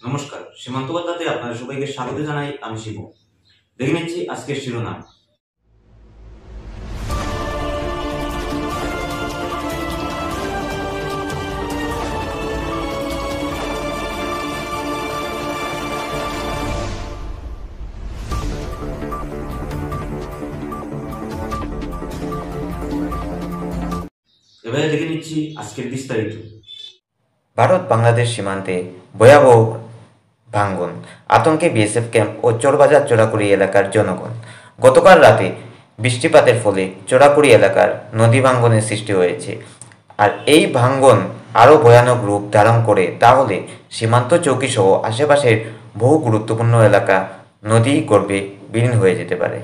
নমস্কার, সীমান্ত বার্তাতে আপনাদের সবাইকে স্বাগত জানাই। আমি শিব। দেখে নিচ্ছি আজকের শিরোনাম। এবারে দেখে নিচ্ছি আজকের বিস্তারিত। ভারত বাংলাদেশ সীমান্তে ভয়াবহ ভাঙন, আতঙ্কে বিএসএফ ক্যাম্প ও চোরবাজার চোরাকুড়ি এলাকার জনগণ। গতকাল রাতে বৃষ্টিপাতের ফলে চোরাকুড়ি এলাকার নদী ভাঙ্গনের সৃষ্টি হয়েছে। আর এই ভাঙ্গন আরও ভয়ানক রূপ ধারণ করে তাহলে সীমান্ত চৌকি সহ আশেপাশের বহু গুরুত্বপূর্ণ এলাকা নদী গর্ভে বিলীন হয়ে যেতে পারে।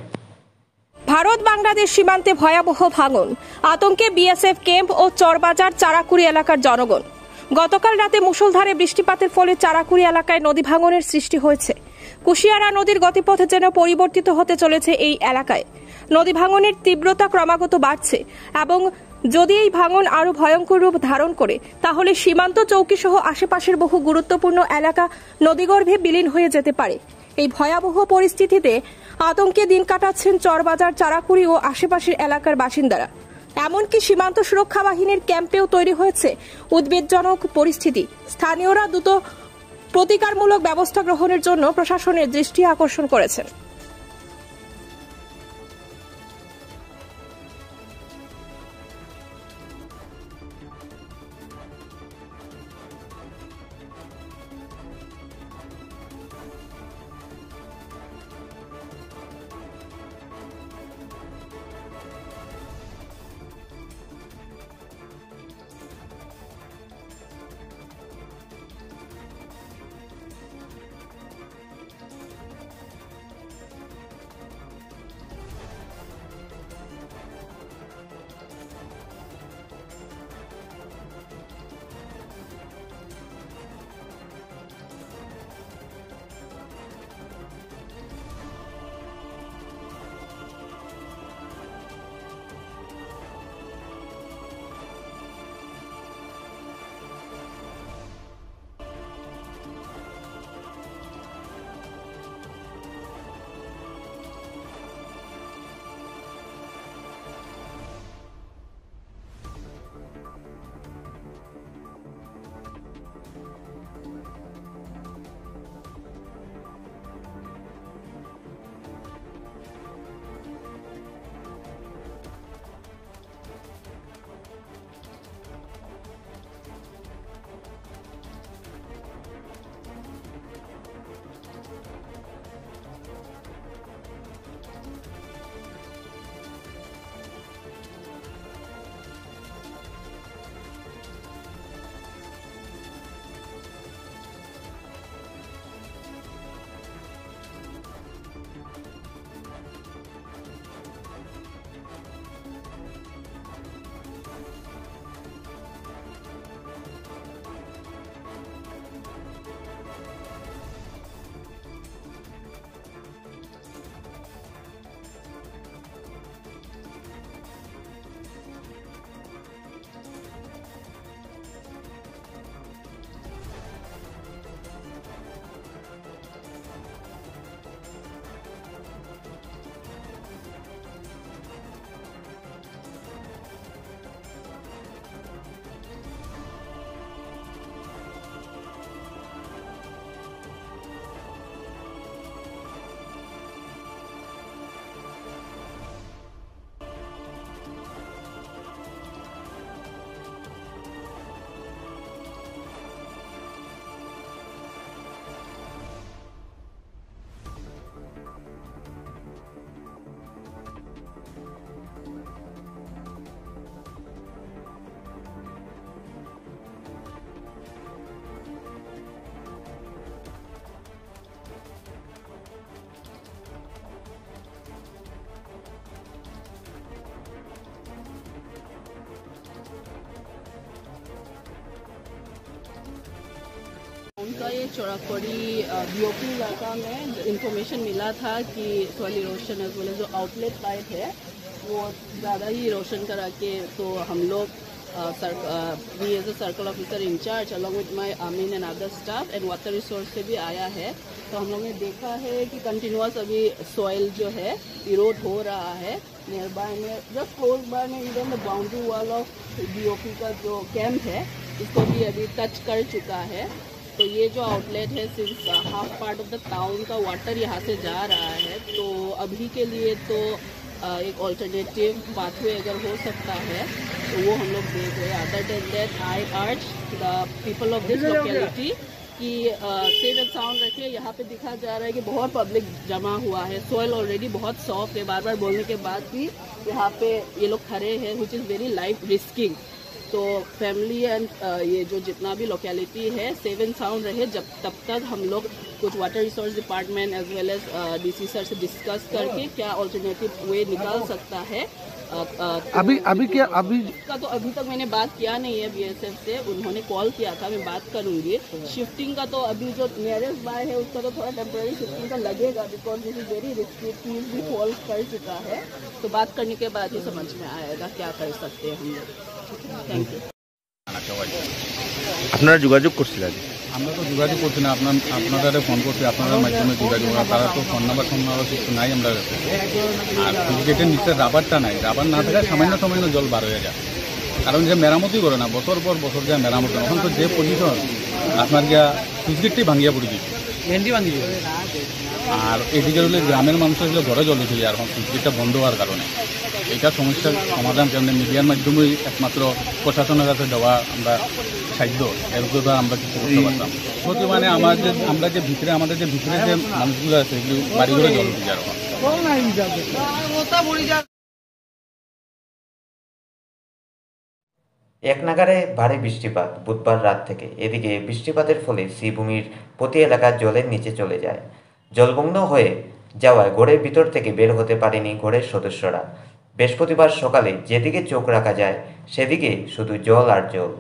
ভারত বাংলাদেশ সীমান্তে ভয়াবহ ভাঙন, আতঙ্কে বিএসএফ ক্যাম্প ও চরবাজার চারাকুড়ি এলাকার জনগণ। গতকাল রাতে মুষলধারে বৃষ্টিপাতের ফলে চারাকুড়ি এলাকায় নদী ভাঙনের সৃষ্টি হয়েছে। কুশিয়ারা নদীর গতিপথ যেন পরিবর্তিত হতে চলেছে এই এলাকায়। নদী ভাঙনের তীব্রতা ক্রমাগত বাড়ছে এবং যদি এই ভাঙন আরও ভয়ঙ্কর রূপ ধারণ করে তাহলে সীমান্ত চৌকি সহ আশেপাশের বহু গুরুত্বপূর্ণ এলাকা নদীগর্ভে বিলীন হয়ে যেতে পারে। এই ভয়াবহ পরিস্থিতিতে আতঙ্কে দিন কাটাচ্ছেন চরবাজার, চারাকুড়ি ও আশেপাশের এলাকার বাসিন্দারা। এমনকি সীমান্ত সুরক্ষা বাহিনীর ক্যাম্পেও তৈরি হয়েছে উদ্বেগজনক পরিস্থিতি। স্থানীয়রা দ্রুত প্রতিকারমূলক ব্যবস্থা গ্রহণের জন্য প্রশাসনের দৃষ্টি আকর্ষণ করেছেন। उनका ये चौराकोड़ी बीओपी इलाका में इंफॉर्मेशन मिला था कि सॉइल इरोशन एज वेल जो आउटलेट पाइप है वो ज़्यादा ही इरोशन करा के, तो हम लोग we as a circle officer in charge along with my Amin and other staff and water resource से भी आया है। तो हम लोगों ने देखा है कि कंटिन्यूअस अभी सॉइल जो है इरोड हो रहा है। नियर बाय में जस्ट क्लोज बाय में even the boundary wall of BOP का जो कैंप है इसको भी अभी टच कर चुका है। तो ये जो आउटलेट है सिर्फ half part of the town का वाटर यहाँ से जा रहा है। तो अभी के लिए तो एक ऑल्टरनेटिव पाथवे अगर हो सकता है तो वो हम लोग देख रहे हैं। Other than that I urge the people of this locality कि सेफ एंड साउंड रखिए। यहाँ पे दिखा जा रहा है कि बहुत पब्लिक जमा हुआ है। सॉइल ऑलरेडी बहुत सॉफ्ट है। बार बार बोलने के बाद भी यहाँ पे ये लोग खड़े हैं which is very life risking. तो फैमिली एंड ये जो जितना भी लोकेलिटी है सेफ एंड साउंड रहे तब तक हम लोग कुछ water resource department as well as DC sir से डिस्कस करके क्या ऑल्टरनेटिव वे निकाल सकता है। अभी का तो अभी तक मैंने बात किया नहीं है बीएसएफ से। उन्होंने कॉल किया था, मैं बात करूंगी। शिफ्टिंग का तो अभी जो नियरेस्ट बाय है उसका तो थोड़ा टेम्पररी शिफ्टिंग का लगेगा because this is very risky. Team भी फॉल कर चुका है। तो बात करने के बाद ही समझ में आएगा क्या कर सकते हैं हम लोग। Thank you. আপনারা যোগাযোগ করছিলেন? আমরা তো যোগাযোগ করছি না, আপনাদের ফোন করছি, আপনাদের মাধ্যমে যোগাযোগ করা। তারা তো ফোন নাম্বার কিছু নাই আমরা কাছে। আর গেটের নিচে রাবারটা নাই, রাবার না থাকায় সামান্য জল বার হয়ে যায়। কারণ যে মেরামতি করে না, বছর পর বছর যে মেরামতি করে, এখন তো যে পজিশন আপনার গিয়া সুইচগেটটি ভাঙিয়া পড়ে দিচ্ছে। আর এদিকে হলে গ্রামের মানুষ হলে ঘরে জল উঠে যায় এখন সুইচগেটটা বন্ধ হওয়ার কারণে। এটা সমস্যার সমাধান কেমন মিডিয়ার মাধ্যমেই একমাত্র প্রশাসনের কাছে দেওয়া আমরা সাহায্য এর উপরে আমরা কিছু করতে পারতাম। সত্যি মানে আমরা যে ভিতরে আমাদের যে ভিতরে যে মানুষগুলো আছে এগুলো বাড়ি ঘরে জল উঠে যায় এখন। এক নাগারে ভারী বৃষ্টিপাত বুধবার রাত থেকে। এদিকে বৃষ্টিপাতের ফলে শ্রীভূমির প্রতি এলাকা জলের নিচে চলে যায়। জলমগ্ন হয়ে যাওয়ায় ঘরের ভিতর থেকে বের হতে পারেনি ঘরের সদস্যরা। বৃহস্পতিবার সকালে যেদিকে চোখ রাখা যায় সেদিকে শুধু জল আর জল।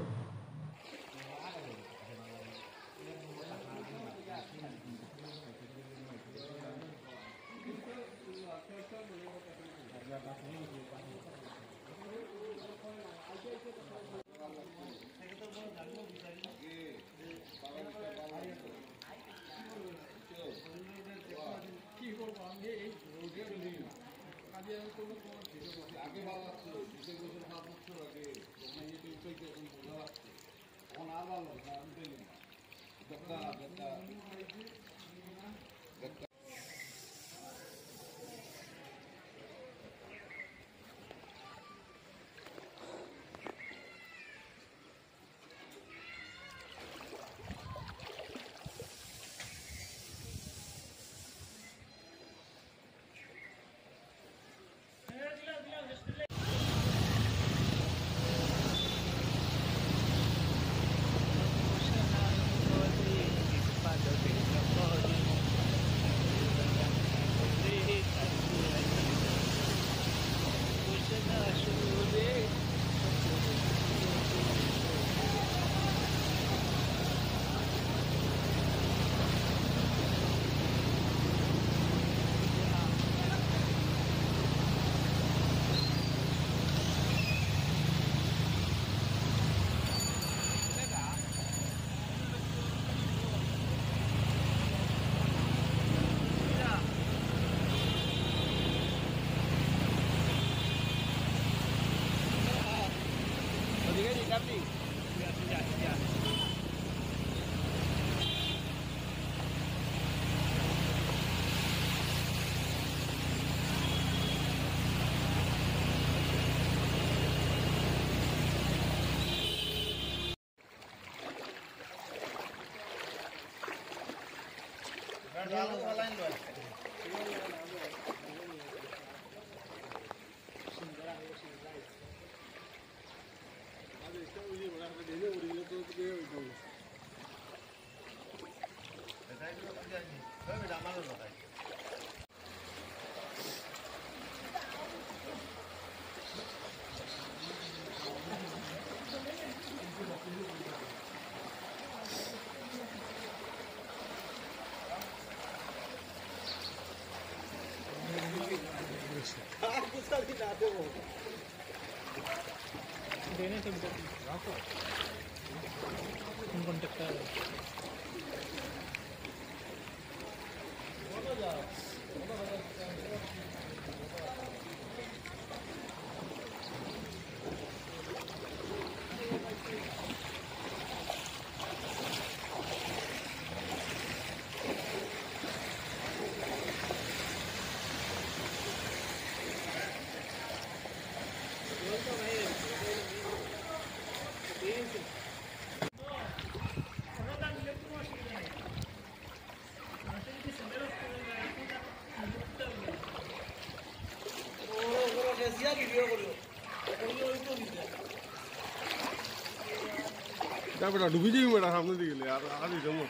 বেটা ডুবি যাবি বেটা সামনে দিকে গেলে আর আগে যাবো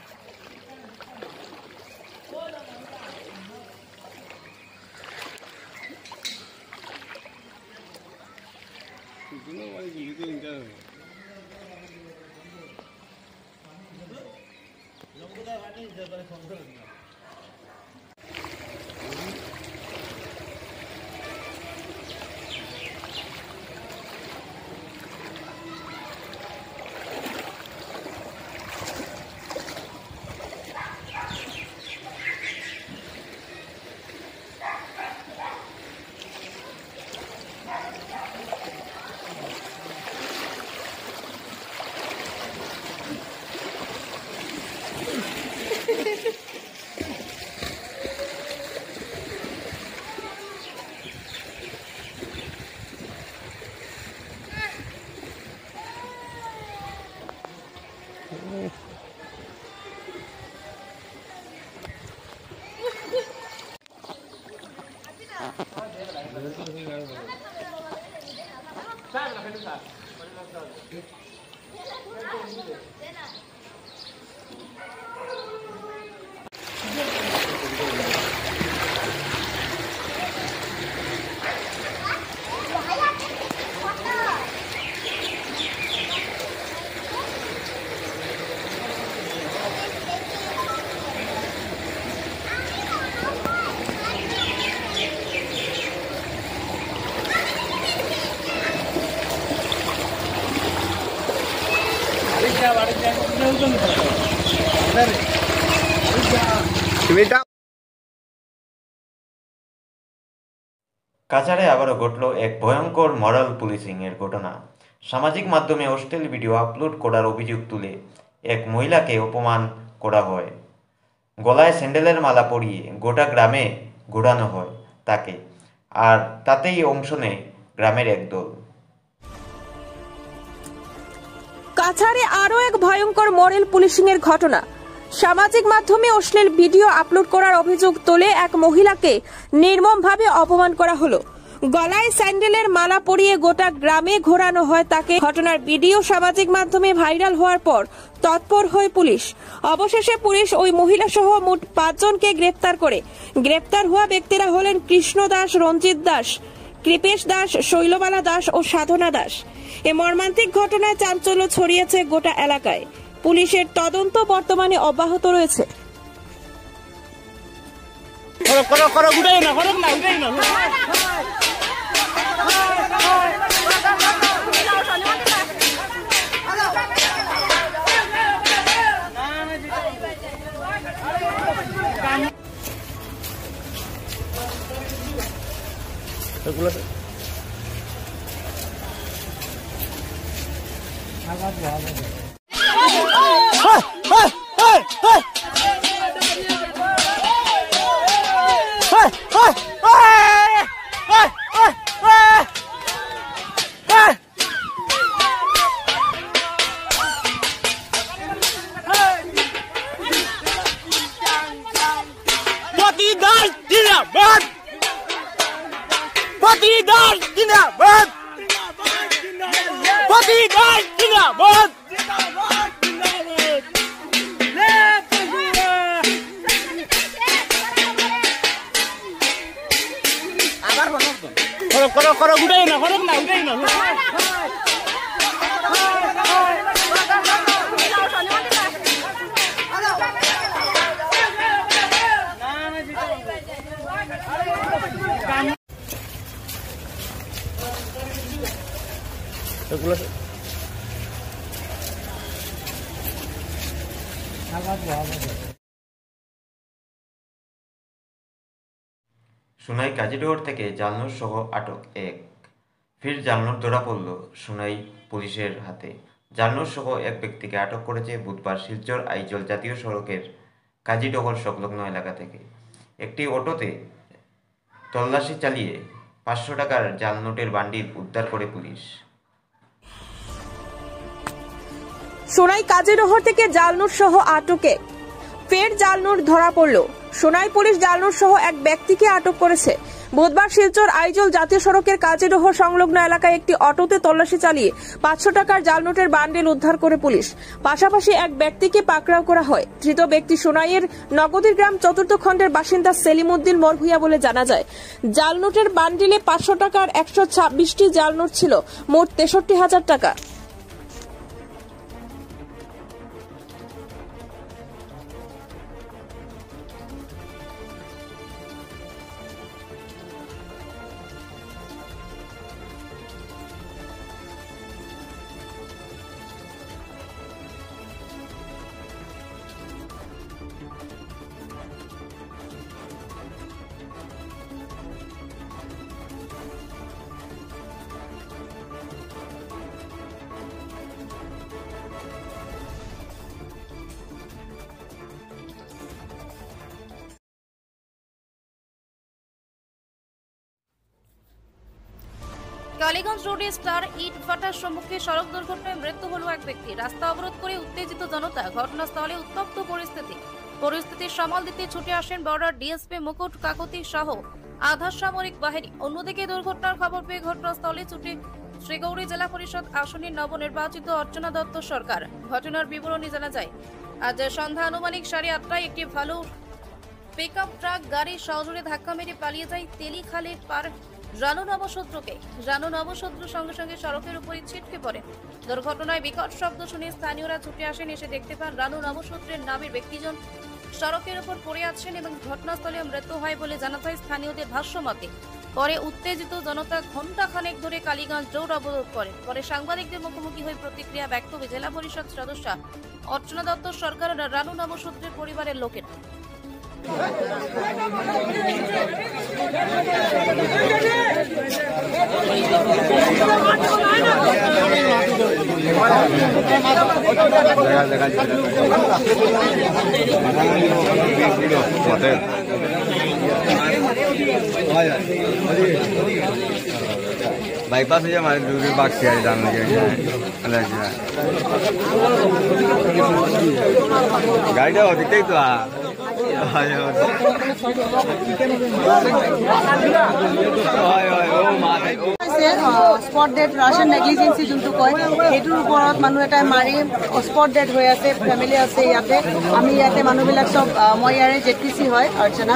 কাছাড়ে আবারও ঘটল এক ভয়ঙ্কর মরাল পুলিশিং এর ঘটনা। সামাজিক মাধ্যমে অশ্লীল ভিডিও আপলোড করার অভিযোগ তুলে এক মহিলাকে অপমান করা হয়। গলায় স্যান্ডেলের মালা পরিয়ে গোটা গ্রামে ঘোরানো হয় তাকে, আর তাতেই অংশ নেয় গ্রামের একদল। কাছাড়ে আরও এক ভয়ঙ্কর মরাল পুলিশিং এর ঘটনা। সামাজিক মাধ্যমে অশ্লীল ভিডিও আপলোড করার অভিযোগ তুলে এক মহিলাকে নির্মমভাবে অপমান করা হলো। গলায় স্যান্ডেলের মালা পরিয়ে গোটা গ্রামে ঘোরানো হয় তাকে। ঘটনার ভিডিও সামাজিক মাধ্যমে ভাইরাল হওয়ার পর তৎপর হয় পুলিশ। অবশেষে পুলিশ ওই মহিলা সহ মোট 5 জনকে গ্রেপ্তার করে। গ্রেপ্তার হওয়া ব্যক্তিরা হলেন কৃষ্ণ দাস, রঞ্জিত দাস, কৃপেশ দাস, শৈলবালা দাস ও সাধনা দাস। এ মর্মান্তিক ঘটনায় চাঞ্চল্য ছড়িয়েছে গোটা এলাকায়। পুলিশের তদন্ত বর্তমানে অব্যাহত রয়েছে। এগুলো সোনাই কাজিডোর থেকে জালনোর সহ আটক এক। ফের জালনোর ধরা পড়ল সোনাই পুলিশের হাতে। জালনোর সহ এক ব্যক্তিকে আটক করেছে বুধবার শিলচর আইজল জাতীয় সড়কের কাজিডহর সংলগ্ন এলাকা থেকে। একটি অটোতে তল্লাশি চালিয়ে 500 টাকার জাল নোটের বান্ডিল উদ্ধার করে পুলিশ। সোনাই কাজিডহর থেকে জালনোট সহ আটকে ফের জালনোট ধরা পড়ল। সোনাই পুলিশ জালনোট সহ এক ব্যক্তিকে আটক করেছে। বুধবার শিলচর আইজল জাতীয় সড়কের কাজিডহর সংলগ্ন এলাকায় একটি অটোতে তল্লাশি চালিয়ে 500 টাকার জালনোটের বান্ডিল উদ্ধার করে পুলিশ। পাশাপাশি এক ব্যক্তিকে পাকড়াও করা হয়। ধৃত ব্যক্তি সোনাইয়ের নগদীর গ্রাম 4th খণ্ডের বাসিন্দা সেলিমউদ্দিন মরভুইয়া বলে জানা যায়। জালনোটের বান্ডিলে 500 টাকার 126টি জালনোট ছিল, মোট 63,000 টাকা। কালীগঞ্জ রোডে স্টার ইট ভাটার সম্মুখে সড়ক দুর্ঘটনায় মৃত্যু হল এক ব্যক্তি। রাস্তা অবরোধ করে উত্তেজিত জনতা। ঘটনাস্থলে উত্তপ্ত পরিস্থিতি সামাল দিতে ছুটে আসেন বর্ডার ডিএসপি মুকুট কাকতি সহ আধা সামরিক বাহিনী। অন্যদিকে দুর্ঘটনার খবর পেয়ে ঘটনাস্থলে ছুটে শ্রীগৌরী জেলা পরিষদ আসনের নবনির্বাচিত অর্চনা দত্ত সরকার। ঘটনার বিবরণী জানা যায়, আজ সন্ধ্যা আনুমানিক 8:30টায় একটি ভালো পিকআপ ট্রাক গাড়ি সজোরে ধাক্কা মেরে পালিয়ে যায় তেলিখালের পার রানু নবশত্রুকে। রানু নবশত্রু সঙ্গে সঙ্গে সড়কের উপরে ছিটকে পড়ে। দুর্ঘটনায় বিকট শব্দ শুনে স্থানীয়রা ছুটে আসেন। এসে দেখতে পান রানু নবশত্রের নামের ব্যক্তিজন সড়কের উপর পড়ে আছেন এবং ঘটনাস্থলে মৃত্যু হয় বলে জানা যায় স্থানীয়দের ভাষ্য মতে। পরে উত্তেজিত জনতা ঘণ্টাখানেক ধরে কালীগঞ্জ রোড অবরোধ করে। পরে সাংবাদিকদের মুখোমুখি হয়ে প্রতিক্রিয়া ব্যক্ত করে জেলা পরিষদ সদস্য অর্চনা দত্ত সরকার ও রানু নবশত্রের পরিবারের লোকেরা। बाईपास से हमारे दूसरे बाग से आए जाने के गाड़ी होती थी तो স্পট ডেড ৰাছিয়ান নেগলিজেন্সি যোনটো কয় সেইটোৰ ওপৰত মানুহ এটাই মাৰি স্পট ডেড হৈ আছে। ফেমিলি আছে ইয়াতে। আমি ইয়াতে মানুহবিলাক চব, মই ইয়াৰে জেটিচি হয় অৰ্চনা।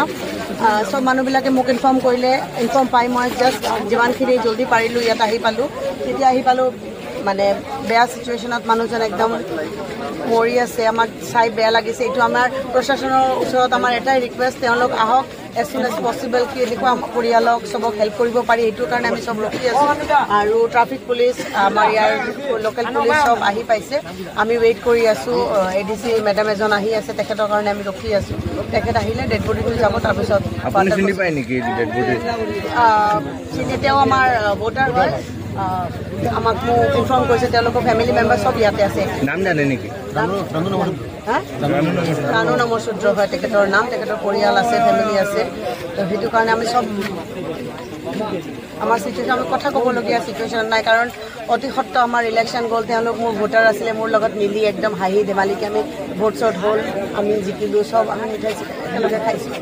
চব মানুহবিলাকে মোক ইনফৰ্ম কৰিলে। ইনফৰ্ম পাই মই জাষ্ট যিমানখিনি জলদি পাৰিলোঁ ইয়াত আহি পালোঁ। তেতিয়া আহি পালোঁ মানে বেয়া চিটুৱেশ্যনত মানুহজন একদম মৰি আছে। আমাক চাই বেয়া লাগিছে। এইটো আমাৰ প্ৰশাসনৰ ওচৰত আমাৰ এটাই ৰিকুৱেষ্ট, তেওঁলোক আহক এজ চুন এজ পচিবল। কি এনেকুৱা পৰিয়ালক চবক হেল্প কৰিব পাৰি এইটোৰ কাৰণে আমি চব ৰখি আছোঁ। আৰু ট্ৰাফিক পুলিচ, আমাৰ ইয়াৰ লোকেল পুলিচ চব আহি পাইছে। আমি ৱেইট কৰি আছোঁ। ADC মেডাম এজন আহি আছে, তেখেতৰ কাৰণে আমি ৰখি আছোঁ। তেখেত আহিলে ডেড বডিটো যাব। তাৰপিছত চিনি পায় নেকি ডেড বডি? তেওঁ আমাৰ ভোটাৰ হয়। আমাক মোক ইনফৰ্ম কৰিছে। তেওঁলোকৰ ফেমিলি মেম্বাৰ চব ইয়াতে আছে। নাম জানে নেকি? ৰানু নমশূদ্ৰ হয় তেখেতৰ নাম। তেখেতৰ পৰিয়াল আছে, ফেমিলি আছে। তো সেইটো কাৰণে আমি চব আমাৰ চিটুৱেশ্যন, আমি কথা ক'বলগীয়া চিটুৱেশ্যন নাই। কাৰণ অতি সত্ত্ব আমাৰ ইলেকশ্যন গ'ল। তেওঁলোক মোৰ ভোটাৰ আছিলে। মোৰ লগত মিলি একদম হাঁহি ধেমালিকে আমি ভোট চট হ'ল, আমি জিকিলোঁ। চব আমি মিঠাই একেলগে খাইছোঁ।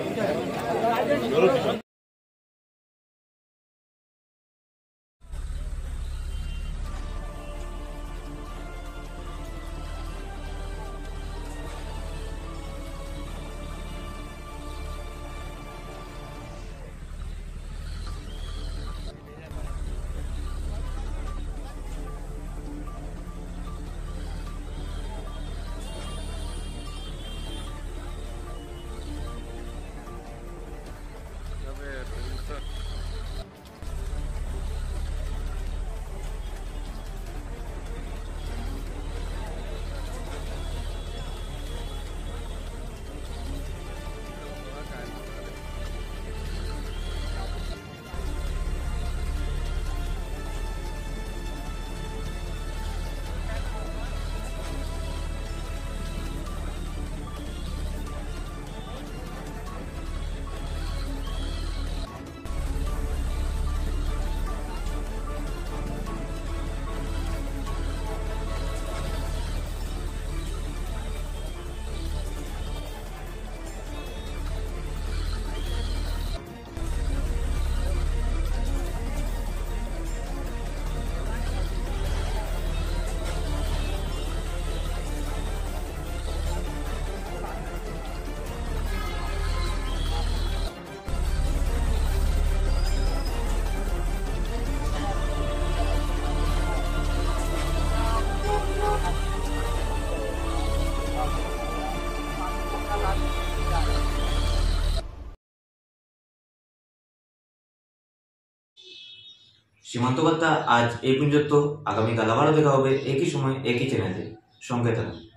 সীমান্ত বার্তা আজ এই পর্যন্ত। আগামীকাল আবারও দেখা হবে একই সময় একই চ্যানেলে। সঙ্গে থাকুন।